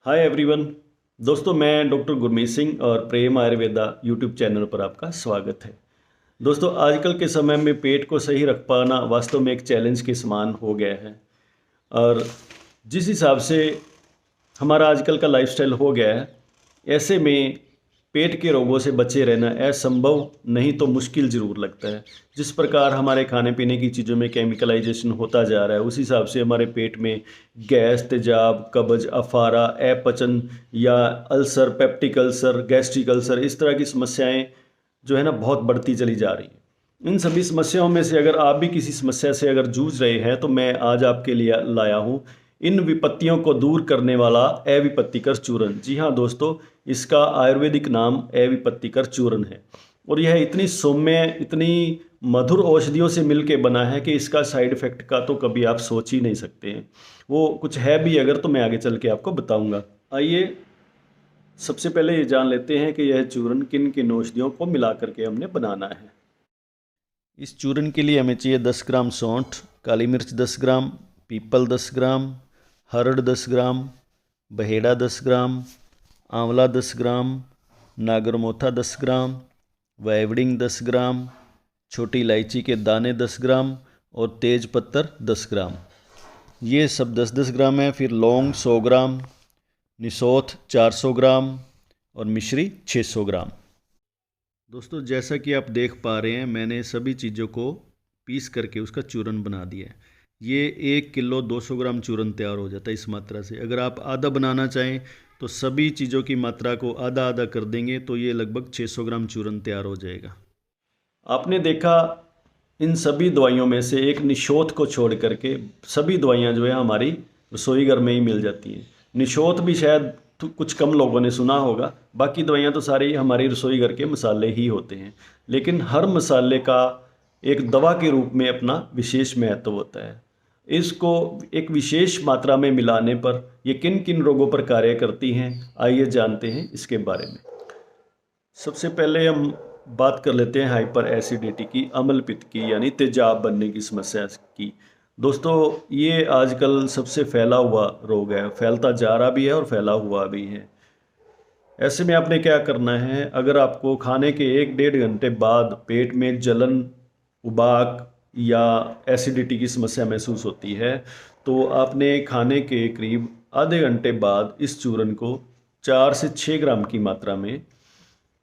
Hi everyone. दोस्तों, मैं doctor Gurmeet Singh और प्रेम आयुर्वेदा यूट्यूब चैनल पर आपका स्वागत है। दोस्तों, आजकल के समय में पेट को सही रख पाना वास्तव में एक चैलेंज के समान हो गया है। और जिस हिसाब से हमारा आजकल का लाइफस्टाइल हो गया है, ऐसे में पेट के रोगों से बचे रहना असंभव नहीं तो मुश्किल ज़रूर लगता है। जिस प्रकार हमारे खाने पीने की चीज़ों में केमिकलाइजेशन होता जा रहा है, उस हिसाब से हमारे पेट में गैस, तेजाब, कब्ज, अफारा, अपचन या ulcer, peptic ulcer, gastric ulcer, इस तरह की समस्याएं जो है ना बहुत बढ़ती चली जा रही हैं। इन सभी समस्याओं में से अगर आप भी किसी समस्या से अगर जूझ रहे हैं तो मैं आज आपके लिए लाया हूँ इन विपत्तियों को दूर करने वाला अविपत्तिकर चूर्ण। जी हाँ दोस्तों, इसका आयुर्वेदिक नाम अविपत्तिकर चूर्ण है और यह इतनी सौम्य, इतनी मधुर औषधियों से मिलके बना है कि इसका साइड इफ़ेक्ट का तो कभी आप सोच ही नहीं सकते हैं। वो कुछ है भी अगर तो मैं आगे चल के आपको बताऊंगा। आइए सबसे पहले ये जान लेते हैं कि यह चूर्ण किन किन औषधियों को मिला करके हमने बनाना है। इस चूर्ण के लिए हमें चाहिए 10 ग्राम सौंठ, काली मिर्च 10 ग्राम, पीपल 10 ग्राम, हरड़ 10 ग्राम, बहेड़ा 10 ग्राम, आंवला 10 ग्राम, नागरमोथा 10 ग्राम, वाइवडिंग 10 ग्राम, छोटी इलायची के दाने 10 ग्राम और तेज पत्तर 10 ग्राम। ये सब 10-10 ग्राम है। फिर लौंग 100 ग्राम, निसोथ 400 ग्राम और मिश्री 600 ग्राम। दोस्तों, जैसा कि आप देख पा रहे हैं, मैंने सभी चीज़ों को पीस करके उसका चूर्ण बना दिया है। ये 1 किलो 200 ग्राम चूर्ण तैयार हो जाता है इस मात्रा से। अगर आप आधा बनाना चाहें तो सभी चीज़ों की मात्रा को आधा आधा कर देंगे तो ये लगभग 600 ग्राम चूर्ण तैयार हो जाएगा। आपने देखा, इन सभी दवाइयों में से एक निशोथ को छोड़ करके सभी दवाइयाँ जो है हमारी रसोई घर में ही मिल जाती हैं। निशोथ भी शायद कुछ कम लोगों ने सुना होगा, बाकी दवाइयाँ तो सारी हमारी रसोई घर के मसाले ही होते हैं। लेकिन हर मसाले का एक दवा के रूप में अपना विशेष महत्व होता है। इसको एक विशेष मात्रा में मिलाने पर ये किन किन रोगों पर कार्य करती हैं, आइए जानते हैं इसके बारे में। सबसे पहले हम बात कर लेते हैं हाइपर एसिडिटी की, अम्ल पित्त की, यानी तेजाब बनने की समस्या की। दोस्तों, ये आजकल सबसे फैला हुआ रोग है, फैलता जा रहा भी है और फैला हुआ भी है। ऐसे में आपने क्या करना है, अगर आपको खाने के 1-1.5 घंटे बाद पेट में जलन, उबाक या एसिडिटी की समस्या महसूस होती है, तो आपने खाने के करीब आधे घंटे बाद इस चूर्ण को 4 से 6 ग्राम की मात्रा में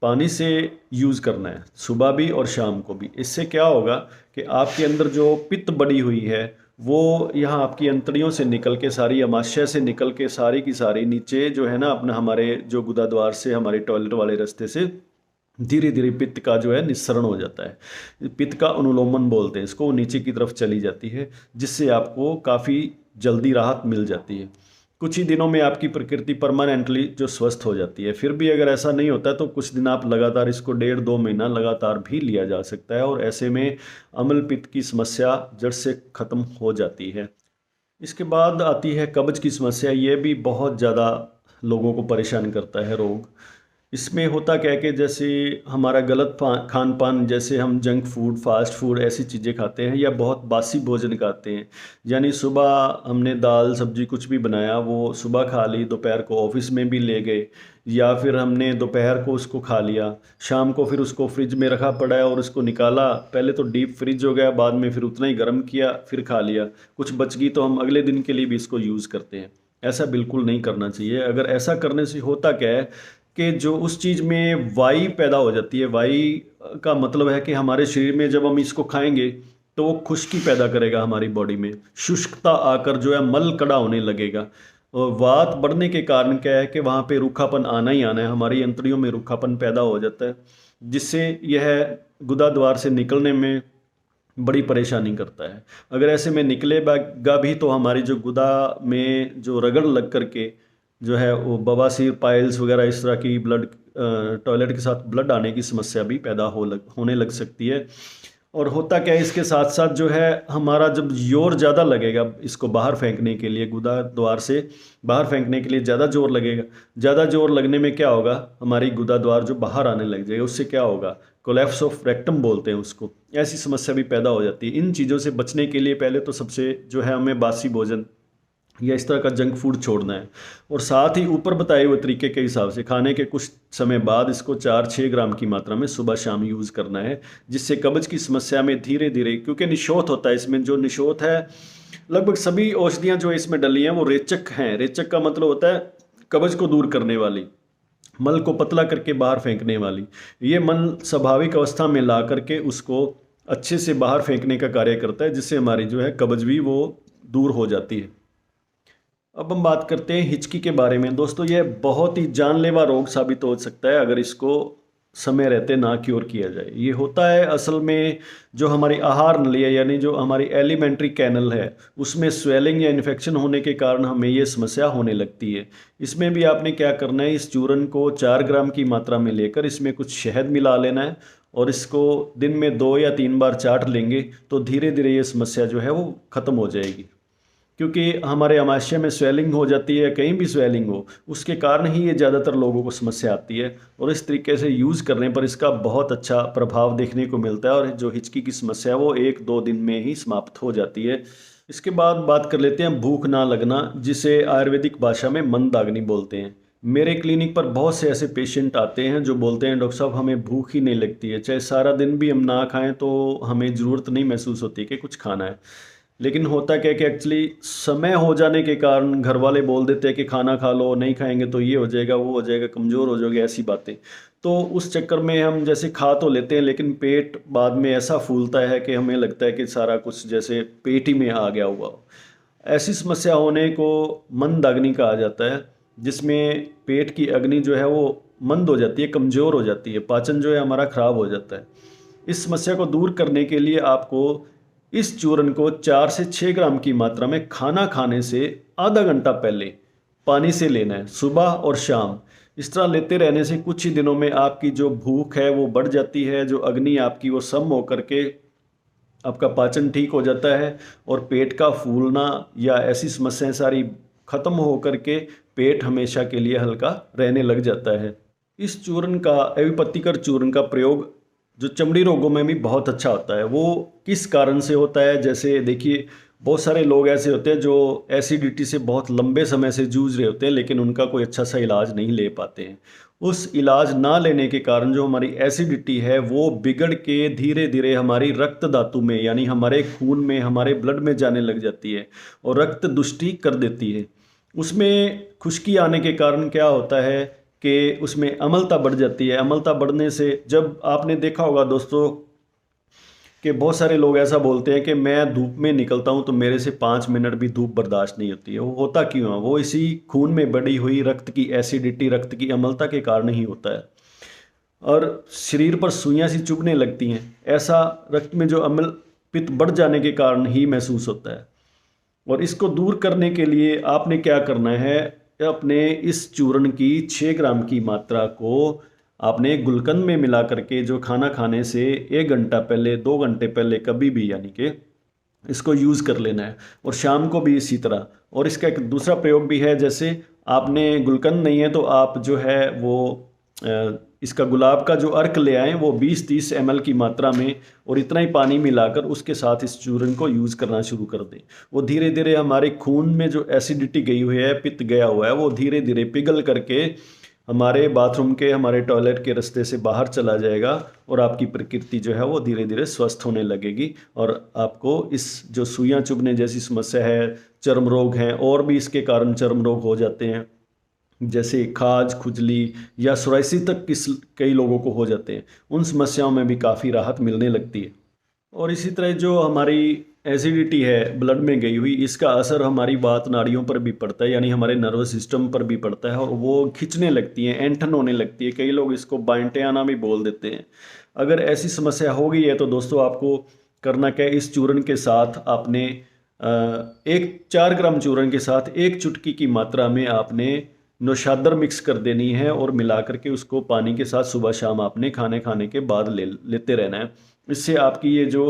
पानी से यूज़ करना है, सुबह भी और शाम को भी। इससे क्या होगा कि आपके अंदर जो पित्त बढ़ी हुई है वो यहाँ आपकी अंतड़ियों से निकल के, सारी अमाशय से निकल के सारी की सारी नीचे जो है ना अपना हमारे जो गुदाद्वार से, हमारे टॉयलेट वाले रास्ते से धीरे धीरे पित्त का जो है निस्सरण हो जाता है। पित्त का अनुलोमन बोलते हैं इसको, नीचे की तरफ चली जाती है, जिससे आपको काफ़ी जल्दी राहत मिल जाती है। कुछ ही दिनों में आपकी प्रकृति परमानेंटली जो स्वस्थ हो जाती है। फिर भी अगर ऐसा नहीं होता तो कुछ दिन आप लगातार इसको 1.5-2 महीना लगातार भी लिया जा सकता है और ऐसे में अम्ल पित्त की समस्या जड़ से ख़त्म हो जाती है। इसके बाद आती है कब्ज की समस्या। ये भी बहुत ज़्यादा लोगों को परेशान करता है रोग। इसमें होता क्या है कि जैसे हमारा गलत खान पान, जैसे हम जंक फूड, फास्ट फूड ऐसी चीज़ें खाते हैं या बहुत बासी भोजन खाते हैं। यानी सुबह हमने दाल सब्जी कुछ भी बनाया, वो सुबह खा ली, दोपहर को ऑफिस में भी ले गए, या फिर हमने दोपहर को उसको खा लिया, शाम को फिर उसको फ्रिज में रखा पड़ा है और उसको निकाला, पहले तो डीप फ्रिज हो गया, बाद में फिर उतना ही गर्म किया, फिर खा लिया, कुछ बच गई तो हम अगले दिन के लिए भी इसको यूज़ करते हैं। ऐसा बिल्कुल नहीं करना चाहिए। अगर ऐसा करने से होता क्या है कि जो उस चीज़ में वाई पैदा हो जाती है। वाई का मतलब है कि हमारे शरीर में जब हम इसको खाएंगे तो वो खुश्की पैदा करेगा, हमारी बॉडी में शुष्कता आकर जो है मल कड़ा होने लगेगा। और वात बढ़ने के कारण क्या है कि वहाँ पे रूखापन आना ही आना है, हमारी अंतड़ियों में रूखापन पैदा हो जाता है, जिससे यह गुदा द्वार से निकलने में बड़ी परेशानी करता है। अगर ऐसे में निकलेगा भी तो हमारी जो गुदा में जो रगड़ लग करके जो है वो बवासीर, पाइल्स वगैरह इस तरह की ब्लड, टॉयलेट के साथ ब्लड आने की समस्या भी पैदा होने लग सकती है। और होता क्या है, इसके साथ साथ जो है हमारा जब जोर ज़्यादा लगेगा इसको बाहर फेंकने के लिए, गुदा द्वार से बाहर फेंकने के लिए ज़्यादा जोर लगेगा। ज़्यादा जोर लगने में क्या होगा, हमारी गुदा द्वार जो बाहर आने लग जाएगा, उससे क्या होगा, कोलैप्स ऑफ रेक्टम बोलते हैं उसको। ऐसी समस्या भी पैदा हो जाती है। इन चीज़ों से बचने के लिए पहले तो सबसे जो है हमें बासी भोजन या इस तरह का जंक फूड छोड़ना है। और साथ ही ऊपर बताए हुए तरीके के हिसाब से खाने के कुछ समय बाद इसको 4-6 ग्राम की मात्रा में सुबह शाम यूज़ करना है, जिससे कब्ज की समस्या में धीरे धीरे, क्योंकि निशोथ होता है इसमें, जो निशोथ है लगभग सभी औषधियाँ जो इसमें डली हैं वो रेचक हैं। रेचक का मतलब होता है कब्ज को दूर करने वाली, मल को पतला करके बाहर फेंकने वाली। ये मन स्वाभाविक अवस्था में ला करके उसको अच्छे से बाहर फेंकने का कार्य करता है, जिससे हमारी जो है कब्ज भी वो दूर हो जाती है। अब हम बात करते हैं हिचकी के बारे में। दोस्तों, यह बहुत ही जानलेवा रोग साबित हो सकता है अगर इसको समय रहते ना क्योर किया जाए। ये होता है असल में जो हमारी आहार नली है, यानी जो हमारी एलिमेंट्री कैनल है, उसमें स्वेलिंग या इन्फेक्शन होने के कारण हमें ये समस्या होने लगती है। इसमें भी आपने क्या करना है, इस चूर्ण को 4 ग्राम की मात्रा में लेकर इसमें कुछ शहद मिला लेना है और इसको दिन में 2 या 3 बार चाट लेंगे तो धीरे धीरे ये समस्या जो है वो ख़त्म हो जाएगी। क्योंकि हमारे आमाशय में स्वेलिंग हो जाती है, कहीं भी स्वेलिंग हो, उसके कारण ही ये ज़्यादातर लोगों को समस्या आती है। और इस तरीके से यूज़ करने पर इसका बहुत अच्छा प्रभाव देखने को मिलता है और जो हिचकी की समस्या है वो 1-2 दिन में ही समाप्त हो जाती है। इसके बाद बात कर लेते हैं भूख ना लगना, जिसे आयुर्वेदिक भाषा में मंदाग्नि बोलते हैं। मेरे क्लिनिक पर बहुत से ऐसे पेशेंट आते हैं जो बोलते हैं डॉक्टर साहब हमें भूख ही नहीं लगती है, चाहे सारा दिन भी हम ना खाएं तो हमें ज़रूरत नहीं महसूस होती कि कुछ खाना है। लेकिन होता क्या कि एक्चुअली समय हो जाने के कारण घर वाले बोल देते हैं कि खाना खा लो, नहीं खाएंगे तो ये हो जाएगा, वो हो जाएगा, कमज़ोर हो जाओगे, ऐसी बातें। तो उस चक्कर में हम जैसे खा तो लेते हैं लेकिन पेट बाद में ऐसा फूलता है कि हमें लगता है कि सारा कुछ जैसे पेट ही में आ गया हुआ हो। ऐसी समस्या होने को मंदाग्नि कहा जाता है, जिसमें पेट की अग्नि जो है वो मंद हो जाती है, कमज़ोर हो जाती है, पाचन जो है हमारा ख़राब हो जाता है। इस समस्या को दूर करने के लिए आपको इस चूर्ण को 4 से 6 ग्राम की मात्रा में खाना खाने से आधा घंटा पहले पानी से लेना है, सुबह और शाम। इस तरह लेते रहने से कुछ ही दिनों में आपकी जो भूख है वो बढ़ जाती है, जो अग्नि आपकी वो सम होकर के आपका पाचन ठीक हो जाता है और पेट का फूलना या ऐसी समस्याएं सारी खत्म होकर के पेट हमेशा के लिए हल्का रहने लग जाता है। इस चूर्ण का, एविपत्तिकर चूर्ण का प्रयोग जो चमड़ी रोगों में भी बहुत अच्छा होता है। वो किस कारण से होता है, जैसे देखिए बहुत सारे लोग ऐसे होते हैं जो एसिडिटी से बहुत लंबे समय से जूझ रहे होते हैं लेकिन उनका कोई अच्छा सा इलाज नहीं ले पाते हैं। उस इलाज ना लेने के कारण जो हमारी एसिडिटी है वो बिगड़ के धीरे धीरे हमारी रक्त धातु में, यानी हमारे खून में, हमारे ब्लड में जाने लग जाती है और रक्त दुष्टि कर देती है। उसमें खुश्की आने के कारण क्या होता है कि उसमें अम्लता बढ़ जाती है। अम्लता बढ़ने से, जब आपने देखा होगा दोस्तों कि बहुत सारे लोग ऐसा बोलते हैं कि मैं धूप में निकलता हूं तो मेरे से 5 मिनट भी धूप बर्दाश्त नहीं होती है। वो होता क्यों है? वो इसी खून में बढ़ी हुई रक्त की एसिडिटी, रक्त की अम्लता के कारण ही होता है। और शरीर पर सुइयां सी चुभने लगती हैं, ऐसा रक्त में जो अम्ल पित्त बढ़ जाने के कारण ही महसूस होता है। और इसको दूर करने के लिए आपने क्या करना है, अपने इस चूर्ण की 6 ग्राम की मात्रा को आपने गुलकंद में मिला करके जो खाना खाने से 1 घंटा पहले, 2 घंटे पहले, कभी भी, यानी कि इसको यूज़ कर लेना है। और शाम को भी इसी तरह। और इसका एक दूसरा प्रयोग भी है, जैसे आपने गुलकंद नहीं है तो आप जो है वो इसका गुलाब का जो अर्क ले आएँ, वो 20-30 ml की मात्रा में और इतना ही पानी मिलाकर उसके साथ इस चूर्ण को यूज़ करना शुरू कर दें। वो धीरे धीरे हमारे खून में जो एसिडिटी गई हुई है, पित्त गया हुआ है, वो धीरे धीरे पिघल करके हमारे बाथरूम के, हमारे टॉयलेट के रास्ते से बाहर चला जाएगा और आपकी प्रकृति जो है वो धीरे धीरे स्वस्थ होने लगेगी। और आपको इस जो सुइयां चुभने जैसी समस्या है, चर्म रोग हैं, और भी इसके कारण चर्म रोग हो जाते हैं, जैसे खाज, खुजली या सोराइसिस तक कई लोगों को हो जाते हैं, उन समस्याओं में भी काफ़ी राहत मिलने लगती है। और इसी तरह जो हमारी एसिडिटी है ब्लड में गई हुई, इसका असर हमारी वात नाड़ियों पर भी पड़ता है, यानी हमारे नर्वस सिस्टम पर भी पड़ता है और वो खिंचने लगती है, ऐंठन होने लगती है। कई लोग इसको बांटे आना भी बोल देते हैं। अगर ऐसी समस्या हो गई है तो दोस्तों आपको करना क्या है, इस चूर्ण के साथ आपने 4 ग्राम चूर्ण के साथ 1 चुटकी की मात्रा में आपने नौशादर मिक्स कर देनी है और मिला करके उसको पानी के साथ सुबह शाम आपने खाने के बाद लेते रहना है। इससे आपकी ये जो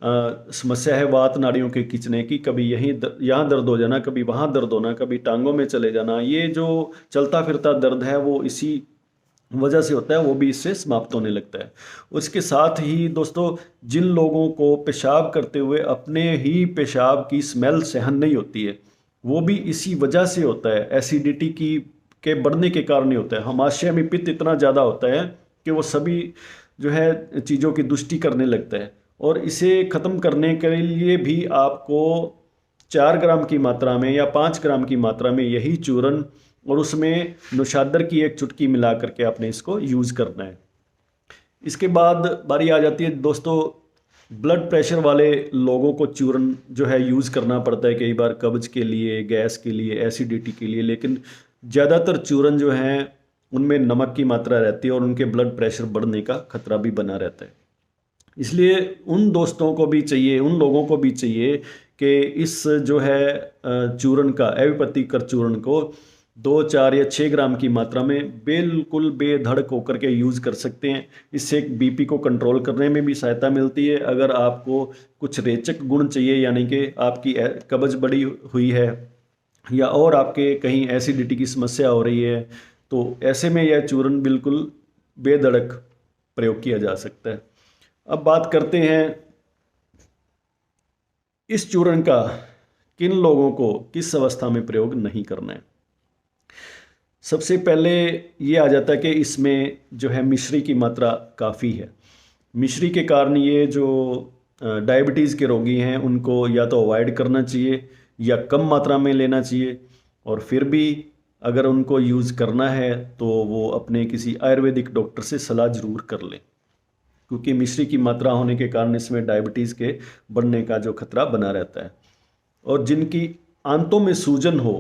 समस्या है वात नाड़ियों के खींचने की, कभी यहाँ दर्द हो जाना, कभी वहाँ दर्द होना, कभी टांगों में चले जाना, ये जो चलता फिरता दर्द है वो इसी वजह से होता है, वो भी इससे समाप्त होने लगता है। उसके साथ ही दोस्तों, जिन लोगों को पेशाब करते हुए अपने ही पेशाब की स्मेल सहन नहीं होती है, वो भी इसी वजह से होता है, एसिडिटी की के बढ़ने के कारण ही होता है। आमाशय में पित्त इतना ज़्यादा होता है कि वो सभी जो है चीज़ों की दुष्टि करने लगता है। और इसे ख़त्म करने के लिए भी आपको 4 ग्राम की मात्रा में या 5 ग्राम की मात्रा में यही चूर्ण और उसमें नौशादर की एक चुटकी मिला करके आपने इसको यूज़ करना है। इसके बाद बारी आ जाती है दोस्तों, ब्लड प्रेशर वाले लोगों को चूर्ण जो है यूज़ करना पड़ता है कई बार, कब्ज के लिए, गैस के लिए, एसिडिटी के लिए। लेकिन ज़्यादातर चूर्ण जो हैं उनमें नमक की मात्रा रहती है और उनके ब्लड प्रेशर बढ़ने का खतरा भी बना रहता है। इसलिए उन दोस्तों को भी चाहिए, उन लोगों को भी चाहिए कि इस जो है चूर्ण का, एविपत्तिकर चूर्ण को 2, 4 या 6 ग्राम की मात्रा में बिल्कुल बेधड़क होकर के यूज़ कर सकते हैं। इससे बीपी को कंट्रोल करने में भी सहायता मिलती है। अगर आपको कुछ रेचक गुण चाहिए, यानी कि आपकी कब्ज बढ़ी हुई है या और आपके कहीं एसिडिटी की समस्या हो रही है, तो ऐसे में यह चूर्ण बिल्कुल बेधड़क प्रयोग किया जा सकता है। अब बात करते हैं इस चूर्ण का किन लोगों को किस अवस्था में प्रयोग नहीं करना है। सबसे पहले ये आ जाता है कि इसमें जो है मिश्री की मात्रा काफ़ी है। मिश्री के कारण ये जो डायबिटीज़ के रोगी हैं उनको या तो अवॉइड करना चाहिए या कम मात्रा में लेना चाहिए। और फिर भी अगर उनको यूज़ करना है तो वो अपने किसी आयुर्वेदिक डॉक्टर से सलाह ज़रूर कर लें, क्योंकि मिश्री की मात्रा होने के कारण इसमें डायबिटीज़ के बढ़ने का जो खतरा बना रहता है। और जिनकी आंतों में सूजन हो,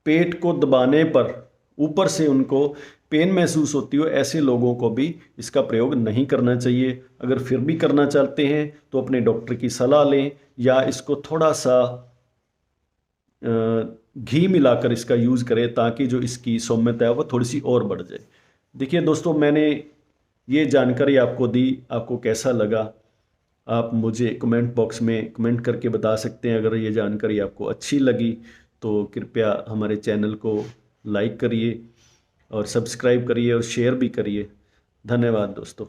पेट को दबाने पर ऊपर से उनको पेन महसूस होती हो, ऐसे लोगों को भी इसका प्रयोग नहीं करना चाहिए। अगर फिर भी करना चाहते हैं तो अपने डॉक्टर की सलाह लें या इसको थोड़ा सा घी मिलाकर इसका यूज़ करें, ताकि जो इसकी सौम्यता है वो थोड़ी सी और बढ़ जाए। देखिए दोस्तों, मैंने ये जानकारी आपको दी, आपको कैसा लगा आप मुझे कमेंट बॉक्स में कमेंट करके बता सकते हैं। अगर ये जानकारी आपको अच्छी लगी तो कृपया हमारे चैनल को लाइक करिए और सब्सक्राइब करिए और शेयर भी करिए। धन्यवाद दोस्तों।